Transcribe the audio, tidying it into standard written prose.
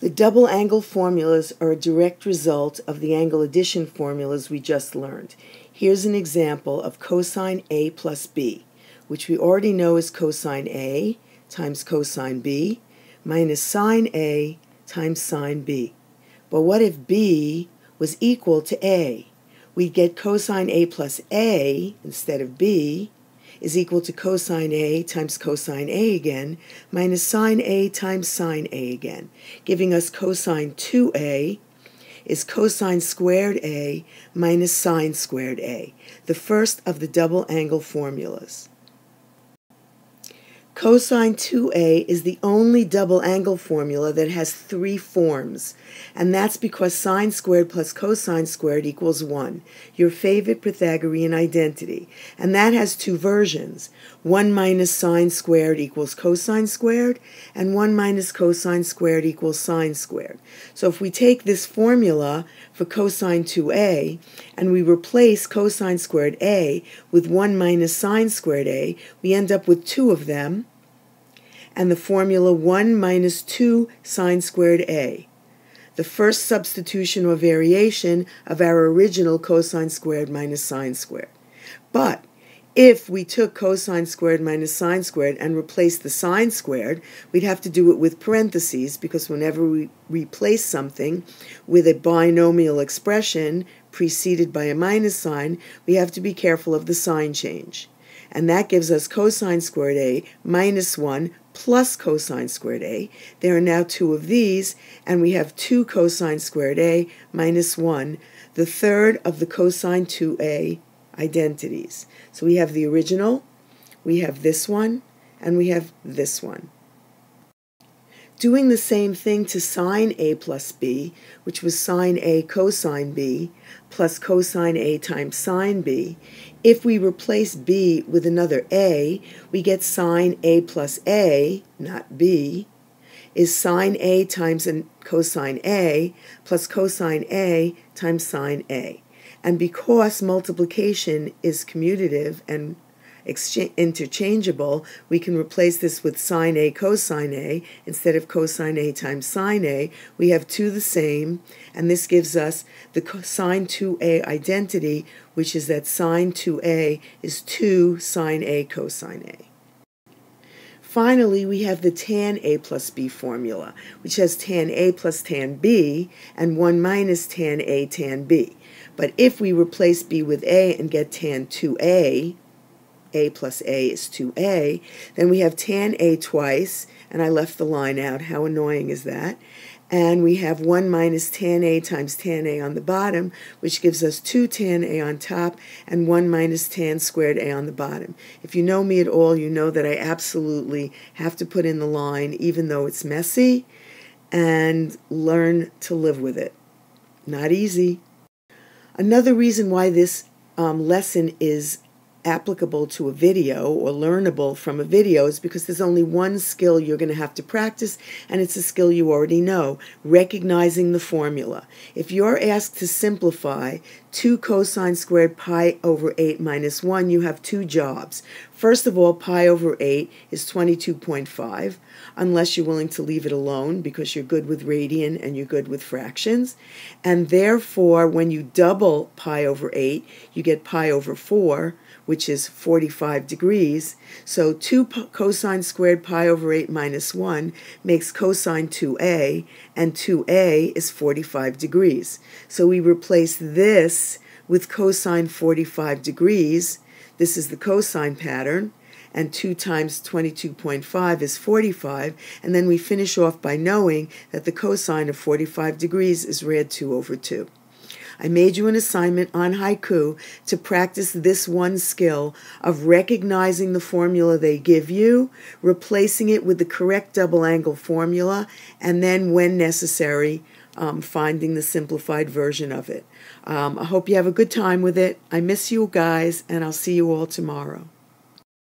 The double angle formulas are a direct result of the angle addition formulas we just learned. Here's an example of cosine A plus B, which we already know is cosine A times cosine B minus sine A times sine B. But what if B was equal to A? We'd get cosine A plus A instead of B is equal to cosine A times cosine A again, minus sine A times sine A again, giving us cosine 2A is cosine squared A minus sine squared A, the first of the double angle formulas. Cosine 2A is the only double angle formula that has three forms, and that's because sine squared plus cosine squared equals 1, your favorite Pythagorean identity. And that has two versions. 1 minus sine squared equals cosine squared, and 1 minus cosine squared equals sine squared. So if we take this formula for cosine 2A and we replace cosine squared A with 1 minus sine squared A, we end up with two of them, and the formula 1 minus 2 sine squared A, the first substitution or variation of our original cosine squared minus sine squared. But if we took cosine squared minus sine squared and replaced the sine squared, we'd have to do it with parentheses, because whenever we replace something with a binomial expression preceded by a minus sign, we have to be careful of the sign change. And that gives us cosine squared A minus 1 plus cosine squared A. There are now two of these, and we have 2 cosine squared A minus 1, the third of the cosine 2A identities. So we have the original, we have this one, and we have this one. Doing the same thing to sine A plus B, which was sine A cosine B, plus cosine A times sine B, if we replace B with another A, we get sine A plus A, not B, is sine A times cosine A plus cosine A times sine A. And because multiplication is commutative and interchangeable, we can replace this with sine A cosine A instead of cosine A times sine A. We have two the same, and this gives us the sine 2A identity, which is that sine 2A is 2 sine A cosine A. Finally, we have the tan A plus B formula, which has tan A plus tan B and 1 minus tan A tan B. But if we replace B with A and get tan 2A, A plus A is 2A, then we have tan A twice, and I left the line out. How annoying is that? And we have 1 minus tan A times tan A on the bottom, which gives us 2 tan A on top and 1 minus tan squared A on the bottom. If you know me at all, you know that I absolutely have to put in the line, even though it's messy, and learn to live with it. Not easy. Another reason why this lesson is applicable to a video or learnable from a video is because there's only one skill you're going to have to practice, and it's a skill you already know, recognizing the formula. If you're asked to simplify 2 cosine squared pi over 8 minus 1, you have two jobs. First of all, pi over 8 is 22.5, unless you're willing to leave it alone because you're good with radian and you're good with fractions. And therefore, when you double pi over 8, you get pi over 4, which is 45 degrees. So 2 cosine squared pi over 8 minus 1 makes cosine 2a, and 2a is 45 degrees. So we replace this with cosine 45 degrees. This is the cosine pattern, and 2 times 22.5 is 45, and then we finish off by knowing that the cosine of 45 degrees is rad 2 over 2. I made you an assignment on haiku to practice this one skill of recognizing the formula they give you, replacing it with the correct double angle formula, and then, when necessary, finding the simplified version of it. I hope you have a good time with it. I miss you guys, and I'll see you all tomorrow.